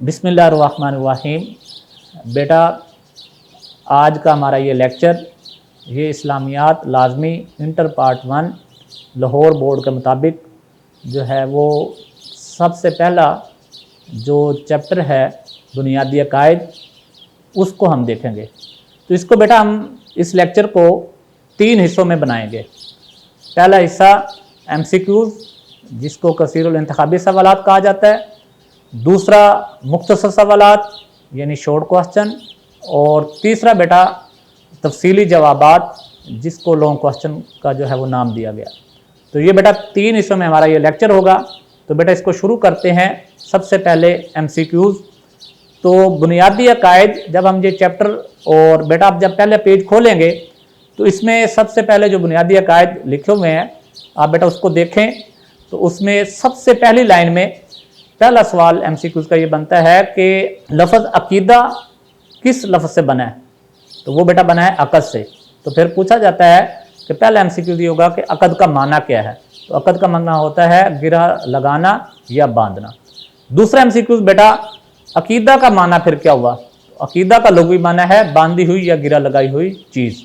बिस्मिल्लाहिर्रहमानिर्रहीम। बेटा, आज का हमारा ये लेक्चर ये इस्लामियात लाजमी इंटर पार्ट 1 लाहौर बोर्ड के मुताबिक जो है वो सबसे पहला जो चैप्टर है बुनियादी अकायद उसको हम देखेंगे। तो इसको बेटा हम इस लेक्चर को 3 हिस्सों में बनाएंगे। पहला हिस्सा MCQs जिसको कसीरुल इंतखाबी सवालात कहा जाता है, दूसरा मुख्तसर सवालात यानी शॉर्ट क्वेश्चन, और तीसरा बेटा तफसीली जवाबात जिसको लॉन्ग क्वेश्चन का जो है वो नाम दिया गया। तो ये बेटा 3 हिस्सों में हमारा ये लेक्चर होगा। तो बेटा इसको शुरू करते हैं। सबसे पहले MCQs। तो बुनियादी अकायद जब हम ये चैप्टर, और बेटा आप जब पहले पेज खोलेंगे तो इसमें सबसे पहले जो बुनियादी अकायद लिखे हुए हैं आप बेटा उसको देखें। तो उसमें सबसे पहली लाइन में पहला सवाल MCQs का ये बनता है कि लफ्ज़ अकीदा किस लफ्ज़ से बना है? तो वो बेटा बना है अकद से। तो फिर पूछा जाता है कि पहला MCQ ये होगा कि अकद का माना क्या है? तो अकद का माना होता है गिरा लगाना या बांधना। दूसरा MCQ बेटा अकीदा का माना फिर क्या हुआ? तो अकीदा का लुग़वी माना है बांधी हुई या गिरा लगाई हुई चीज़।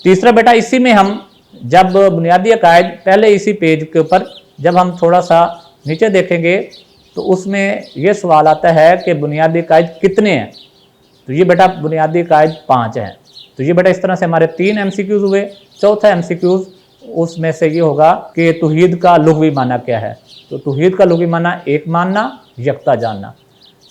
तीसरा बेटा इसी में हम जब बुनियादी अकायद पहले इसी पेज के ऊपर जब हम थोड़ा सा नीचे देखेंगे तो उसमें यह सवाल आता है कि बुनियादी अकायद कितने हैं? तो ये बेटा बुनियादी अकायद 5 हैं। तो ये बेटा इस तरह से हमारे 3 MCQs हुए। चौथा MCQs उसमें से ये होगा कि तौहीद का लुग़वी माना क्या है? तो तौहीद का लुग़वी माना एक मानना, यकता जानना।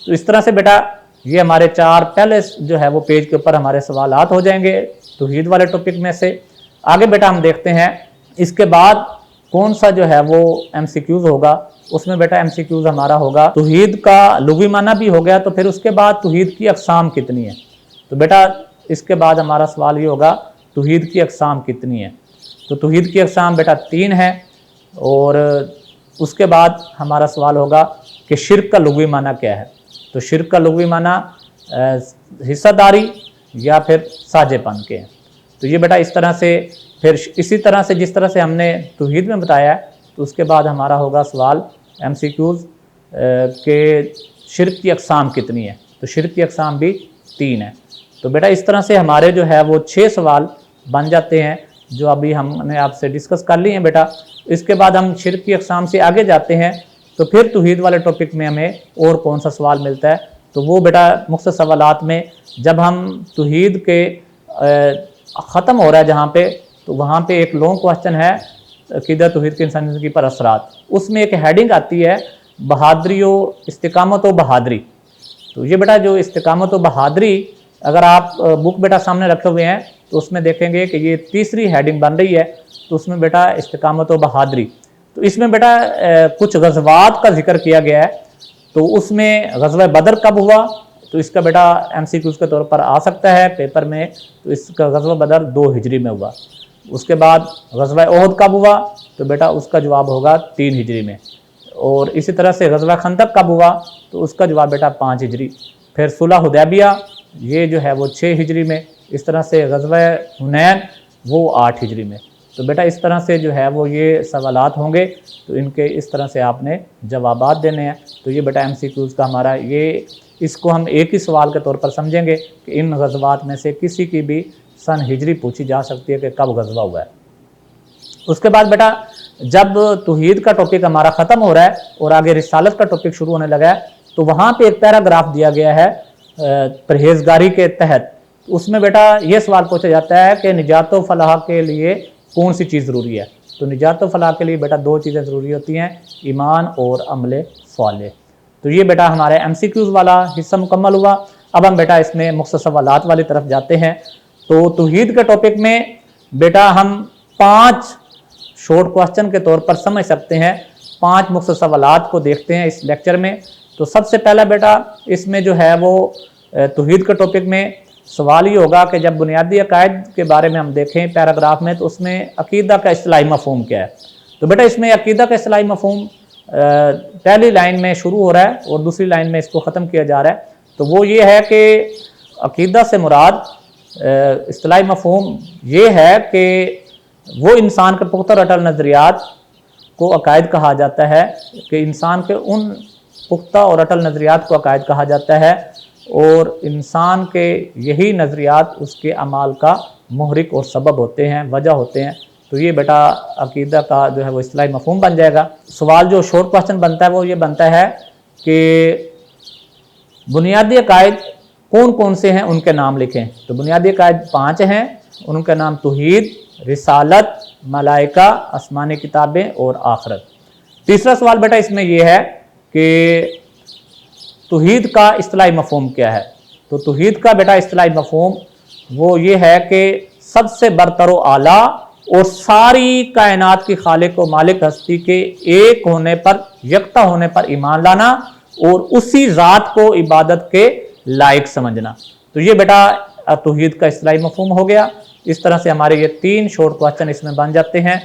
तो इस तरह से बेटा ये हमारे 4 पहले जो है वो पेज के ऊपर हमारे सवालात हो जाएंगे तौहीद वाले टॉपिक में से। आगे बेटा हम देखते हैं इसके बाद कौन सा जो है वो MCQs होगा। उसमें बेटा MCQs हमारा होगा तौहीद का लुग़वी माना भी हो गया, तो फिर उसके बाद तौहीद की अक़साम कितनी है? तो बेटा इसके बाद हमारा सवाल ये होगा तौहीद की अक़साम कितनी है? तो तौहीद की अक़साम बेटा 3 है। और उसके बाद हमारा सवाल होगा कि शिर्क का लुग़वी माना क्या है? तो शिर्क का लुग़वी माना हिस्सादारी या फिर साझेपन के हैं। तो ये बेटा इस तरह से फिर इसी तरह से जिस तरह से हमने तौहीद में बताया है, तो उसके बाद हमारा होगा सवाल MCQs के शिर्क की अक़साम कितनी है? तो शिर्क की अक़साम भी 3 है। तो बेटा इस तरह से हमारे जो है वो 6 सवाल बन जाते हैं जो अभी हमने आपसे डिस्कस कर लिए हैं बेटा। इसके बाद हम शिर्क की अक़साम से आगे जाते हैं तो फिर तौहीद वाले टॉपिक में हमें और कौन सा सवाल मिलता है? तो वो बेटा मुख्तसर सवालात में जब हम तौहीद के ख़त्म हो रहा है जहाँ पे, तो वहाँ पे एक लॉन्ग क्वेश्चन है अक़ीदा तौहीद के इंसानी ज़िंदगी पर असरात। उसमें एक हेडिंग आती है बहादरी व इस्तिक़ामत व बहादरी। तो ये बेटा जो इस्तिक़ामत व बहादरी अगर आप बुक बेटा सामने रखे हुए हैं तो उसमें देखेंगे कि ये तीसरी हेडिंग बन रही है। तो उसमें बेटा इस्तिक़ामत व बहादरी, तो इसमें बेटा कुछ गज़वात का जिक्र किया गया है। तो उसमें ग़ज़वा बदर कब हुआ? तो इसका बेटा MCQs के तौर पर आ सकता है पेपर में। तो इसका ग़ज़वा बदर 2 हिजरी में हुआ। उसके बाद ग़ज़वा ओहद कब हुआ? तो बेटा उसका जवाब होगा 3 हिजरी में। और इसी तरह से ग़ज़वा खंदक कब हुआ? तो उसका जवाब बेटा 5 हिजरी। फिर सुलह हुदैबिया ये जो है वो 6 हिजरी में। इस तरह से ग़ज़वा हुनैन वो 8 हिजरी में। तो बेटा इस तरह से जो है वो ये सवालात होंगे। तो इनके इस तरह से आपने जवाबात देने हैं। तो ये बेटा MCQs का हमारा ये, इसको हम एक ही सवाल के तौर पर समझेंगे कि इन ग़ज़वात में से किसी की भी सन हिजरी पूछी जा सकती है कि कब ग़ज़वा हुआ है। उसके बाद बेटा जब तौहीद का टॉपिक हमारा ख़त्म हो रहा है और आगे रिसालत का टॉपिक शुरू होने लगा है, तो वहाँ पे एक पैराग्राफ दिया गया है परहेज़गारी के तहत। उसमें बेटा ये सवाल पूछा जाता है कि निजात व फलाह के लिए कौन सी चीज़ ज़रूरी है? तो निजात व फलाह के लिए बेटा 2 चीज़ें ज़रूरी होती हैं, ईमान और अमल सालेह। तो ये बेटा हमारे MCQs वाला हिस्सा मुकम्मल हुआ। अब हम बेटा इसमें मुख्तसर सवालात वाली तरफ जाते हैं। तो तौहीद के टॉपिक में बेटा हम 5 शॉर्ट क्वेश्चन के तौर पर समझ सकते हैं। 5 मुख्तसर सवालात को देखते हैं इस लेक्चर में। तो सबसे पहला बेटा इसमें जो है वो तौहीद के टॉपिक में सवाल ये होगा कि जब बुनियादी अकायद के बारे में हम देखें पैराग्राफ में, तो उसमें अकीदा का इस्तिलाही मफ़हूम क्या है? तो बेटा इसमें अकीदा का इस्तिलाही मफ़हूम पहली लाइन में शुरू हो रहा है और दूसरी लाइन में इसको ख़त्म किया जा रहा है। तो वो ये है कि अकीदा से मुराद इस्तिलाही मफ़हूम ये है कि वो इंसान के पुख्ता रटल नज़रियात को अकायद कहा जाता है कि इंसान के उन पुख्ता और अटल नज़रियात को अकायद कहा जाता है और इंसान के यही नज़रियात उसके अमाल का मुहरिक और सबब होते हैं, वजह होते हैं। तो ये बेटा अकीदा का जो है वो इस्तिलाही मफहूम बन जाएगा। सवाल जो शॉर्ट क्वेश्चन बनता है वो ये बनता है कि बुनियादी अकायद कौन कौन से हैं, उनके नाम लिखें। तो बुनियादी अकायद 5 हैं, उनका नाम तौहीद, रिसालत, मलाइका, आसमानी किताबें और आखिरत। तीसरा सवाल बेटा इसमें यह है कि तौहीद का इस्तिलाही मफहूम क्या है। तो तौहीद का बेटा इस्तिलाही मफहूम वो ये है कि सबसे बरतर व आला और सारी कायनात की खालिक व मालिक हस्ती के एक होने पर, यकता होने पर ईमान लाना और उसी ज़ात को इबादत के लायक समझना। तो ये बेटा तौहीद का इस्तिलाही मफहूम हो गया। इस तरह से हमारे ये 3 शॉर्ट क्वेश्चन इसमें बन जाते हैं।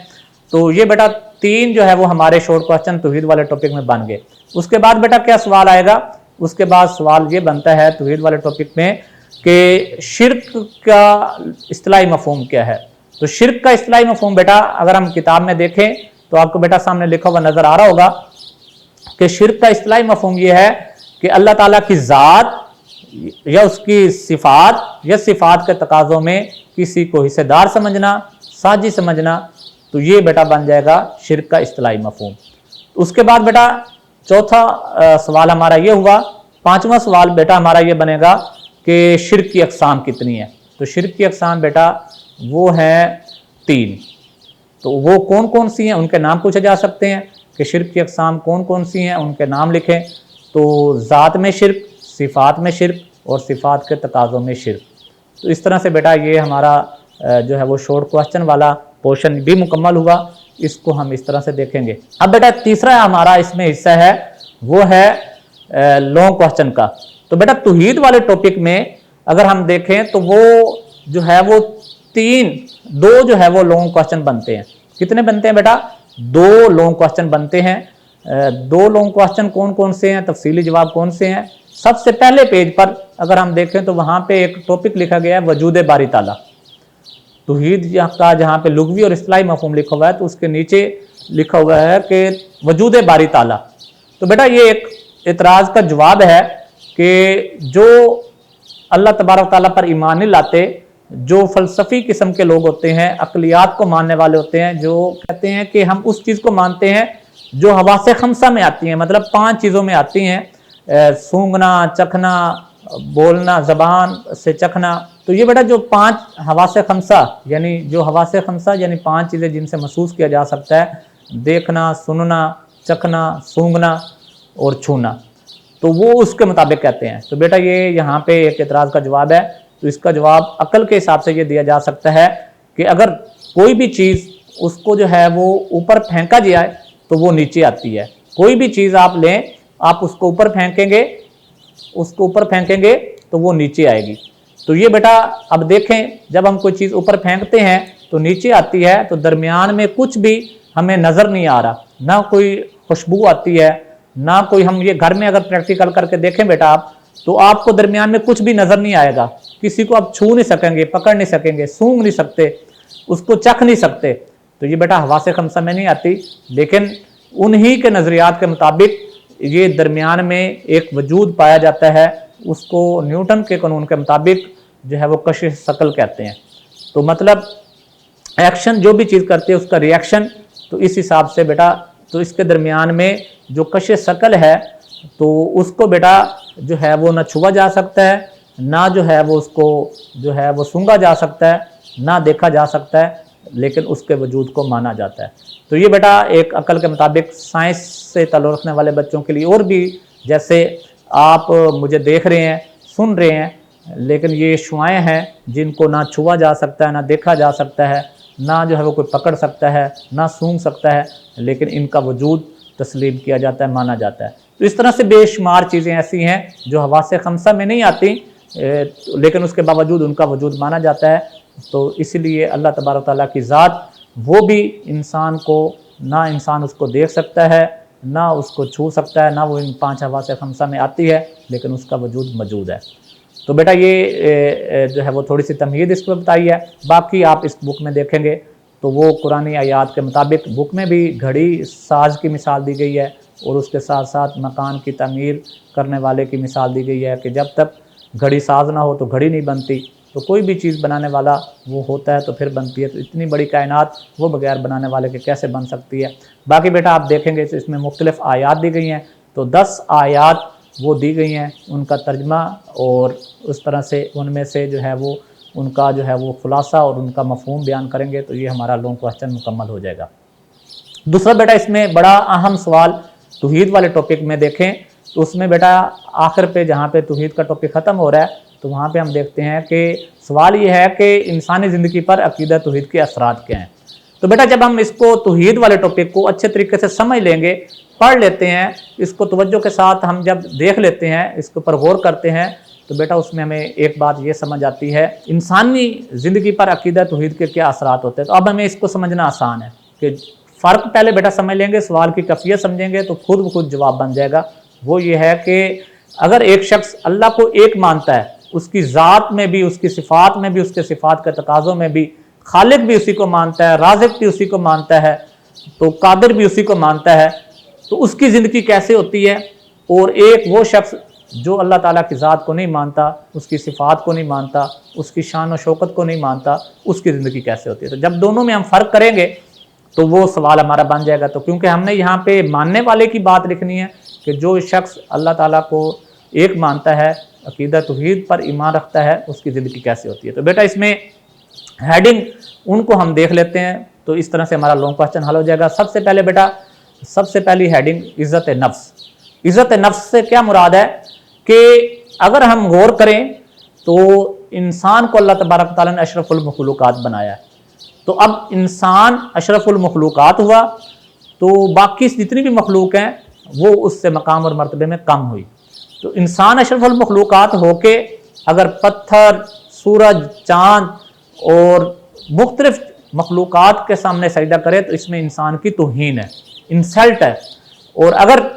तो ये बेटा 3 जो है वो हमारे शॉर्ट क्वेश्चन तौहीद वाले टॉपिक में बन गए। उसके बाद बेटा क्या सवाल आएगा, उसके बाद सवाल ये बनता है तौहीद वाले टॉपिक में कि शिर्क का इस्तिलाही मफहूम क्या है। तो शिर्क का इस्तिलाही मफहूम बेटा अगर हम किताब में देखें तो आपको बेटा सामने लिखा हुआ नजर आ रहा होगा कि शिर्क का इस्तिलाही मफहूम यह है कि अल्लाह ताला की ज़ात या उसकी सिफात या सिफात के तकाज़ों में किसी को हिस्सेदार समझना, साजी समझना। तो ये बेटा बन जाएगा शिर्क का इस्तिलाही मफहूम। उसके बाद बेटा चौथा सवाल हमारा ये हुआ। 5वां सवाल बेटा हमारा ये बनेगा कि शिर्क की अक़साम कितनी है। तो शिर्क की अक़साम बेटा वो हैं 3। तो वो कौन कौन सी हैं, उनके नाम पूछे जा सकते हैं कि शिर्क की अक़साम कौन कौन सी हैं, उनके नाम लिखें। तो ज़ात में शिर्क, सिफ़ात में शिर्क और सिफ़ात के तकाज़ों में शिर्क। तो इस तरह से बेटा ये हमारा जो है वो शॉर्ट क्वेश्चन वाला पोर्शन भी मुकम्मल हुआ। इसको हम इस तरह से देखेंगे। अब बेटा तीसरा हमारा इसमें हिस्सा है वो है लॉन्ग क्वेश्चन का। तो बेटा तौहीद वाले टॉपिक में अगर हम देखें तो वो जो है वो 2 जो है वो लॉन्ग क्वेश्चन बनते हैं। कितने बनते हैं बेटा? 2 लॉन्ग क्वेश्चन बनते हैं। 2 लॉन्ग क्वेश्चन कौन कौन से हैं, तफसीली जवाब कौन से हैं? सबसे पहले पेज पर अगर हम देखें तो वहां पे एक टॉपिक लिखा गया है वजूद बारी ताला। तौहीद का जहाँ पे लुग़वी और इस्तिलाही मफहूम लिखा हुआ है तो उसके नीचे लिखा हुआ है कि वजूद बारी ताला। तो बेटा ये एक एतराज़ का जवाब है कि जो अल्लाह तबारक ताला पर ईमान नहीं लाते, जो फ़लसफ़ी किस्म के लोग होते हैं, अक़लियात को मानने वाले होते हैं, जो कहते हैं कि हम उस चीज़ को मानते हैं जो हवासे खमसा में आती हैं, मतलब 5 चीज़ों में आती हैं, सूंघना, चखना, बोलना, ज़बान से चखना। तो ये बेटा जो 5 हवासे खमसा यानी जो हवासे खमसा यानी 5 चीज़ें जिनसे महसूस किया जा सकता है, देखना, सुनना, चखना, सूंघना और छूना, तो वो उसके मुताबिक कहते हैं। तो बेटा ये यहाँ पे एक एतराज़ का जवाब है। तो इसका जवाब अक्ल के हिसाब से ये दिया जा सकता है कि अगर कोई भी चीज़ उसको जो है वो ऊपर फेंका जाए तो वो नीचे आती है। कोई भी चीज़ आप लें, आप उसको ऊपर फेंकेंगे तो वो नीचे आएगी। तो ये बेटा अब देखें, जब हम कोई चीज़ ऊपर फेंकते हैं तो नीचे आती है, तो दरमियान में कुछ भी हमें नज़र नहीं आ रहा, ना कोई खुशबू आती है, ना कोई, हम ये घर में अगर प्रैक्टिकल करके देखें बेटा आप, तो आपको दरमियान में कुछ भी नज़र नहीं आएगा। किसी को आप छू नहीं सकेंगे, पकड़ नहीं सकेंगे, सूंघ नहीं सकते, उसको चख नहीं सकते। तो ये बेटा हवासे खमसा में नहीं आती, लेकिन उन्हीं के नज़रियात के मुताबिक ये दरमियान में एक वजूद पाया जाता है, उसको न्यूटन के कानून के मुताबिक जो है वो कशिश शकल कहते हैं। तो मतलब एक्शन जो भी चीज़ करती है उसका रिएक्शन। तो इस हिसाब से बेटा तो इसके दरमियान में जो कशिश शकल है तो उसको बेटा जो है वो ना छुआ जा सकता है, ना जो है वो उसको जो है वो सूंघा जा सकता है, ना देखा जा सकता है, लेकिन उसके वजूद को माना जाता है। तो ये बेटा एक अकल के मुताबिक साइंस से ताल्लुक़ रखने वाले बच्चों के लिए, और भी जैसे आप मुझे देख रहे हैं, सुन रहे हैं, लेकिन ये शुआएँ हैं जिनको ना छुआ जा सकता है, ना देखा जा सकता है, ना जो है वो कोई पकड़ सकता है, ना सूंघ सकता है, लेकिन इनका वजूद तस्लीम किया जाता है, माना जाता है। तो इस तरह से बेशुमार चीज़ें ऐसी हैं जो हवासे खमसा में नहीं आती, लेकिन उसके बावजूद उनका वजूद माना जाता है। तो इसलिए अल्लाह तबारक तआला की ज़ात वो भी इंसान को, ना इंसान उसको देख सकता है, ना उसको छू सकता है, ना वो इन 5 हवासे खमसा में आती है, लेकिन उसका वजूद मौजूद है। तो बेटा ये जो है वो थोड़ी सी तमहीद इस पर बताई है। बाकी आप इस बुक में देखेंगे तो वो कुरानी आयात के मुताबिक बुक में भी घड़ी साज की मिसाल दी गई है, اور उसके साथ साथ मकान की तमीर करने वाले की मिसाल दी गई है कि जब तक घड़ी साज ना हो तो घड़ी नहीं बनती, तो कोई भी चीज़ बनाने वाला वो होता है तो फिर बनती है। तो इतनी बड़ी कायनात वो बगैर बनाने वाले के कैसे बन सकती है। बाकी बेटा आप देखेंगे तो इसमें मुख्तलिफ आयात दी गई हैं, तो 10 आयात वो दी गई हैं, उनका तर्जमा और उस तरह से उनमें से जो है वो उनका जो है वो खुलासा और उनका मफहूम बयान करेंगे, तो ये हमारा लॉन्ग क्वेश्चन मुकम्मल हो जाएगा। दूसरा बेटा इसमें बड़ा अहम सवाल तौहीद वाले टॉपिक में देखें तो उसमें बेटा आखिर पे जहाँ पे तौहीद का टॉपिक ख़त्म हो रहा है तो वहाँ पे हम देखते हैं कि सवाल ये है कि इंसानी ज़िंदगी पर अकीदा तौहीद के असरात क्या हैं। तो बेटा जब हम इसको तौहीद वाले टॉपिक को अच्छे तरीके से समझ लेंगे, पढ़ लेते हैं, इसको तवज्जो के साथ हम जब देख लेते हैं, इसके ऊपर गौर करते हैं, तो बेटा उसमें हमें एक बात ये समझ आती है इंसानी ज़िंदगी पर अकीदा तौहीद के क्या असरात होते हैं। तो अब हमें इसको समझना आसान है कि फ़र्क पहले बेटा समझ लेंगे, सवाल की कैफियत समझेंगे तो खुद ब खुद जवाब बन जाएगा। वो ये है कि अगर एक शख्स अल्लाह को एक मानता है, उसकी ज़ात में भी, उसकी सिफ़ात में भी, उसके सिफ़ात के तकाज़ों में भी, खालिक भी उसी को मानता है, राज़िक भी उसी को मानता है, तो कादिर भी उसी को मानता है, तो उसकी ज़िंदगी कैसे होती है। और एक वो शख्स जो अल्लाह ताला की ज़ात को नहीं मानता, उसकी सिफ़ात को नहीं मानता, उसकी शान और शौकत को नहीं मानता, उसकी ज़िंदगी कैसे होती है। तो जब दोनों में हम फ़र्क करेंगे तो वो सवाल हमारा बन जाएगा। तो क्योंकि हमने यहाँ पे मानने वाले की बात लिखनी है कि जो शख्स अल्लाह ताला को एक मानता है, अकीदा तौहीद पर ईमान रखता है, उसकी ज़िंदगी कैसे होती है। तो बेटा इसमें हेडिंग उनको हम देख लेते हैं, तो इस तरह से हमारा लॉन्ग क्वेश्चन हल हो जाएगा। सबसे पहले बेटा सबसे पहली हेडिंग इज़्ज़त नफ्स। इज़्ज़त नफ्स से क्या मुराद है कि अगर हम गौर करें तो इंसान को अल्लाह तबारक तआला ने अशरफुल मखलूकात बनाया है। तो अब इंसान अशरफुल मखलूकात हुआ तो बाकी जितनी भी मखलूक हैं वो उससे मकाम और मर्तबे में कम हुई। तो इंसान अशरफुल मखलूकात होके अगर पत्थर, सूरज, चाँद और मुख्तलिफ मखलूकात के सामने सजदा करे तो इसमें इंसान की तौहीन है, इंसल्ट है। और अगर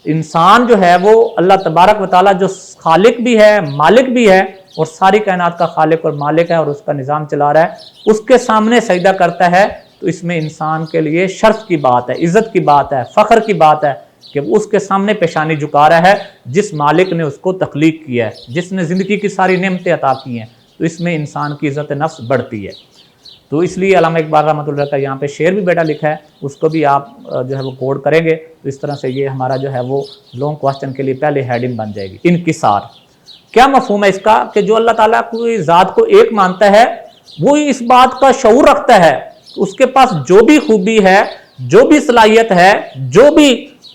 इंसान जो है वो अल्लाह तबारक व तआला जो खालिक भी है, मालिक भी है और सारी कायनात का खालिक और मालिक है और उसका निज़ाम चला रहा है, उसके सामने सजदा करता है, तो इसमें इंसान के लिए शर्फ की बात है, इज़्ज़त की बात है, फ़ख्र की बात है कि उसके सामने पेशानी झुका रहा है जिस मालिक ने उसको तख्लीक किया है, जिसने ज़िंदगी की सारी नेमतें अता की हैं। तो इसमें इंसान की इज़्ज़त नफ्स बढ़ती है। तो इसलिए अल्लामा इकबाल रहमतुल्लाह का यहाँ पे शेर भी बेटा लिखा है, उसको भी आप जो है वो कोड करेंगे। तो इस तरह से ये हमारा जो है वो लॉन्ग क्वेश्चन के लिए पहले हेडिंग बन जाएगी। इनकिसार क्या मफहूम है इसका कि जो अल्लाह ताला की ज़ात को एक मानता है वो इस बात का शऊर रखता है, उसके पास जो भी खूबी है, जो भी सलाहियत है, जो भी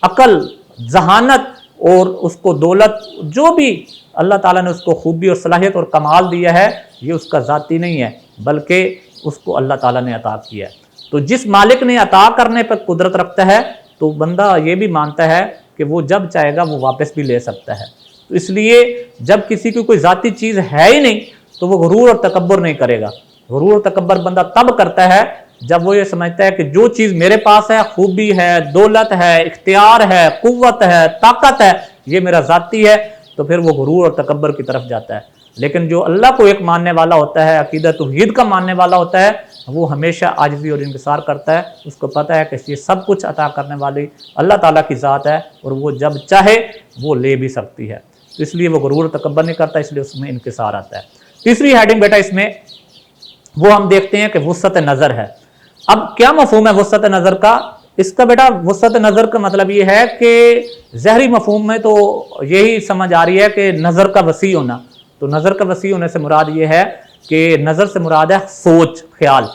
अकल, जहानत और उसको दौलत, जो भी अल्लाह ताला ने उसको खूबी और सलाहियत और कमाल दिया है, ये उसका ज़ाती नहीं है बल्कि उसको अल्लाह ताला ने अता किया है। तो जिस मालिक ने अता करने पर कुदरत रखता है तो बंदा ये भी मानता है कि वो जब चाहेगा वो वापस भी ले सकता है। तो इसलिए जब किसी की कोई ज़ाती चीज़ है ही नहीं तो वो गुरूर और तकब्बुर नहीं करेगा। गुरूर और तकब्बुर बंदा तब करता है जब वो ये समझता है कि जो चीज़ मेरे पास है, खूबी है, दौलत है, इख्तियार है, कुव्वत है, ताकत है, ये मेरा ज़ाती है, तो फिर वो गुरूर और तकब्बुर की तरफ जाता है। लेकिन जो अल्लाह को एक मानने वाला होता है, अकीदा तौहीद का मानने वाला होता है, वो हमेशा आजिज़ी और इंकिसार करता है। उसको पता है कि ये सब कुछ अता करने वाली अल्लाह ताला की ज़ात है और वो जब चाहे वो ले भी सकती है। तो इसलिए वो गुरूर और तकब्बुर नहीं करता, इसलिए उसमें इंकिसार आता है। तीसरी हेडिंग बेटा इसमें वो हम देखते हैं कि वुसअत नज़र है। अब क्या मफहूम है वुसअत नज़र का? इसका बेटा वुसअत नज़र का मतलब ये है कि ज़हरी मफहूम में तो यही समझ आ रही है कि नज़र का वसी होना। तो नज़र का वसी होने से मुराद ये है कि नज़र से मुराद है सोच, ख्याल।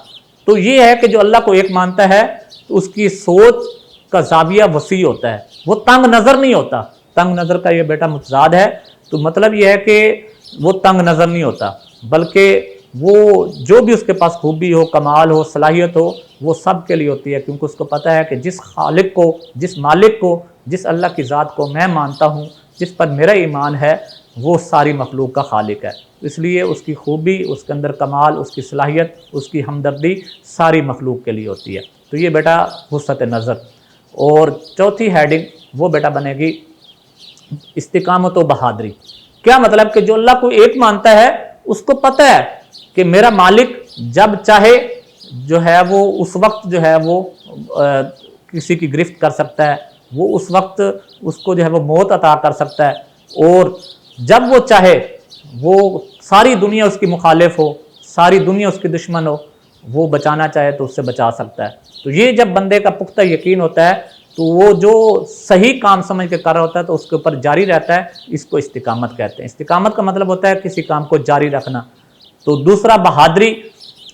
तो ये है कि जो अल्लाह को एक मानता है तो उसकी सोच का ज़ाविया वसी होता है, वो तंग नज़र नहीं होता। तंग नज़र का ये बेटा मुतज़ाद है। तो मतलब ये है कि वो तंग नज़र नहीं होता बल्कि वो जो भी उसके पास खूबी हो, कमाल हो, सलाहियत हो, वो सब के लिए होती है, क्योंकि उसको पता है कि जिस खालिक को, जिस मालिक को, जिस अल्लाह की ज़ात को मैं मानता हूँ, जिस पर मेरा ईमान है, वो सारी मखलूक का खालिक है। इसलिए उसकी खूबी, उसके अंदर कमाल, उसकी सलाहियत, उसकी हमदर्दी सारी मखलूक के लिए होती है। तो ये बेटा वुसअत नज़र। और चौथी हेडिंग वो बेटा बनेगी इस्तिकामत व बहादुरी। क्या मतलब कि जो अल्लाह को एक मानता है उसको पता है कि मेरा मालिक जब चाहे जो है वो उस वक्त जो है वो किसी की गिरफ्त कर सकता है, وہ اس وقت اس کو جو ہے وہ موت عطا کر سکتا ہے، اور جب وہ چاہے وہ ساری دنیا اس کی مخالف ہو، ساری دنیا اس کی دشمن ہو، وہ بچانا چاہے تو اس سے بچا سکتا ہے۔ تو یہ جب بندے کا پختہ یقین ہوتا ہے تو وہ جو صحیح کام سمجھ کے کر رہا ہوتا ہے تو اس کے اوپر جاری رہتا ہے، اس کو استقامت کہتے ہیں۔ استقامت کا مطلب ہوتا ہے کسی کام کو جاری رکھنا۔ تو دوسرا بہادری،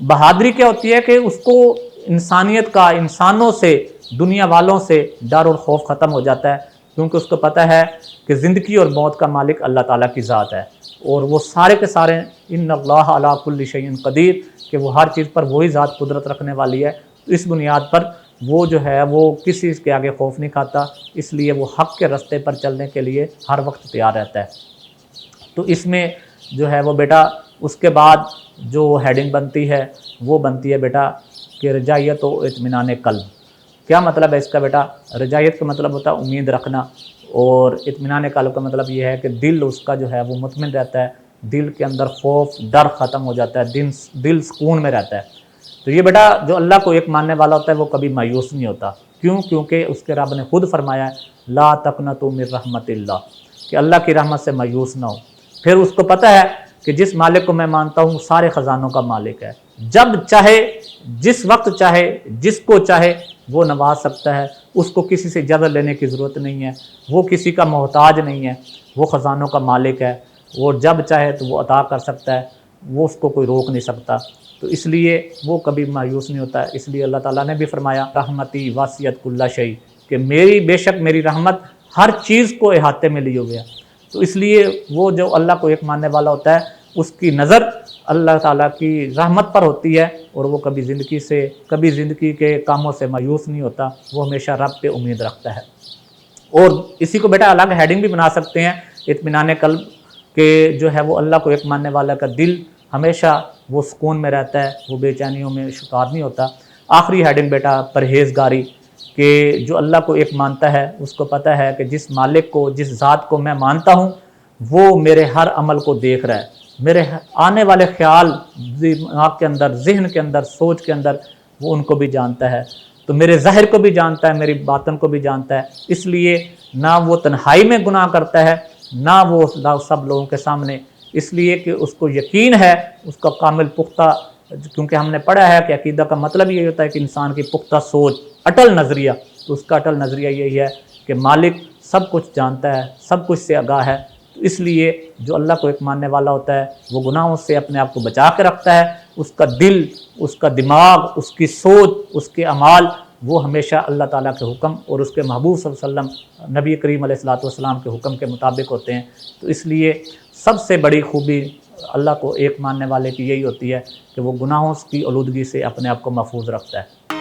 بہادری کیا ہوتی ہے کہ اس کو انسانیت کا، انسانوں سے، دنیا والوں سے ڈر اور خوف ختم ہو جاتا ہے، کیونکہ اس کو پتہ ہے کہ زندگی اور موت کا مالک اللہ تعالیٰ کی ذات ہے، اور وہ سارے کے سارے ان اللہ علی کل شیء قدیر، کہ وہ ہر چیز پر وہی ذات قدرت رکھنے والی ہے۔ تو اس بنیاد پر وہ جو ہے وہ کسی چیز کے آگے خوف نہیں کھاتا، اس لیے وہ حق کے راستے پر چلنے کے لیے ہر وقت تیار رہتا ہے۔ تو اس میں جو ہے وہ بیٹا اس کے بعد جو ہیڈنگ بنتی ہے وہ بنتی ہے بیٹا کہ رجائیت و اطمینان قلب۔ کیا مطلب ہے اس کا بیٹا؟ رجائیت کا مطلب ہوتا ہے امید رکھنا، اور اطمینان قلب کا مطلب یہ ہے کہ دل اس کا جو ہے وہ مطمئن رہتا ہے، دل کے اندر خوف ڈر ختم ہو جاتا ہے، دل سکون میں رہتا ہے۔ تو یہ بیٹا جو اللہ کو ایک ماننے والا ہوتا ہے وہ کبھی مایوس نہیں ہوتا۔ کیوں؟ کیونکہ اس کے رب نے خود فرمایا ہے لا تقنطوا من رحمت اللہ، کہ اللہ کی رحمت سے مایوس نہ ہو۔ پھر اس کو پتہ ہے کہ جس مالک کو میں مانتا ہوں سارے خزانوں کا مالک ہے، جب چاہے، جس وقت چاہے، جس کو چاہے وہ نواز سکتا ہے، اس کو کسی سے اجازت لینے کی ضرورت نہیں ہے، وہ کسی کا محتاج نہیں ہے، وہ خزانوں کا مالک ہے، وہ جب چاہے تو وہ عطا کر سکتا ہے، وہ اس کو کوئی روک نہیں سکتا۔ تو اس لیے وہ کبھی مایوس نہیں ہوتا ہے۔ اس لیے اللہ تعالیٰ نے بھی فرمایا رحمتی واسعت کل شیء، کہ میری بے شک میری رحمت ہر چیز کو احاطے میں لیے ہوئے ہے۔ تو اس لیے وہ جو اللہ کو ایک ماننے والا ہوتا ہے اس کی نظر اللہ تعالیٰ کی رحمت پر ہوتی ہے، اور وہ کبھی زندگی کے کاموں سے مایوس نہیں ہوتا، وہ ہمیشہ رب پہ امید رکھتا ہے۔ اور اسی کو بیٹا الگ ہیڈنگ بھی بنا سکتے ہیں اطمینان قلب، کہ جو ہے وہ اللہ کو ایک ماننے والا کا دل ہمیشہ وہ سکون میں رہتا ہے، وہ بے چینیوں میں شکار نہیں ہوتا۔ آخری ہیڈنگ بیٹا پرہیزگاری، کہ جو اللہ کو ایک مانتا ہے اس کو پتہ ہے کہ جس مالک کو، جس ذات کو میں مانتا ہوں وہ میرے ہر عمل کو دیکھ رہا ہے، میرے آنے والے خیال دماغ کے اندر، ذہن کے اندر، سوچ کے اندر وہ ان کو بھی جانتا ہے، تو میرے ظاہر کو بھی جانتا ہے، میری باطن کو بھی جانتا ہے۔ اس لیے نہ وہ تنہائی میں گناہ کرتا ہے، نہ وہ سب لوگوں کے سامنے، اس لیے کہ اس کو یقین ہے، اس کا کامل پختہ، کیونکہ ہم نے پڑھا ہے کہ عقیدہ کا مطلب یہ ہوتا ہے کہ انسان کی پختہ سوچ، اٹل نظریہ، تو اس کا اٹل نظریہ یہی ہے کہ مالک سب کچھ جانتا ہے، سب کچھ سے آگاہ ہے۔ تو اس لیے جو اللہ کو ایک ماننے والا ہوتا ہے وہ گناہوں سے اپنے آپ کو بچا کے رکھتا ہے، اس کا دل، اس کا دماغ، اس کی سوچ، اس کے اعمال وہ ہمیشہ اللہ تعالیٰ کے حکم اور اس کے محبوب صلی اللہ علیہ وسلم نبی کریم علیہ السلام کے حکم کے مطابق ہوتے ہیں۔ تو اس لیے سب سے بڑی خوبی اللہ کو ایک ماننے والے کی یہی ہوتی ہے کہ وہ گناہوں کی آلودگی سے اپنے آپ کو محفوظ رکھتا ہے۔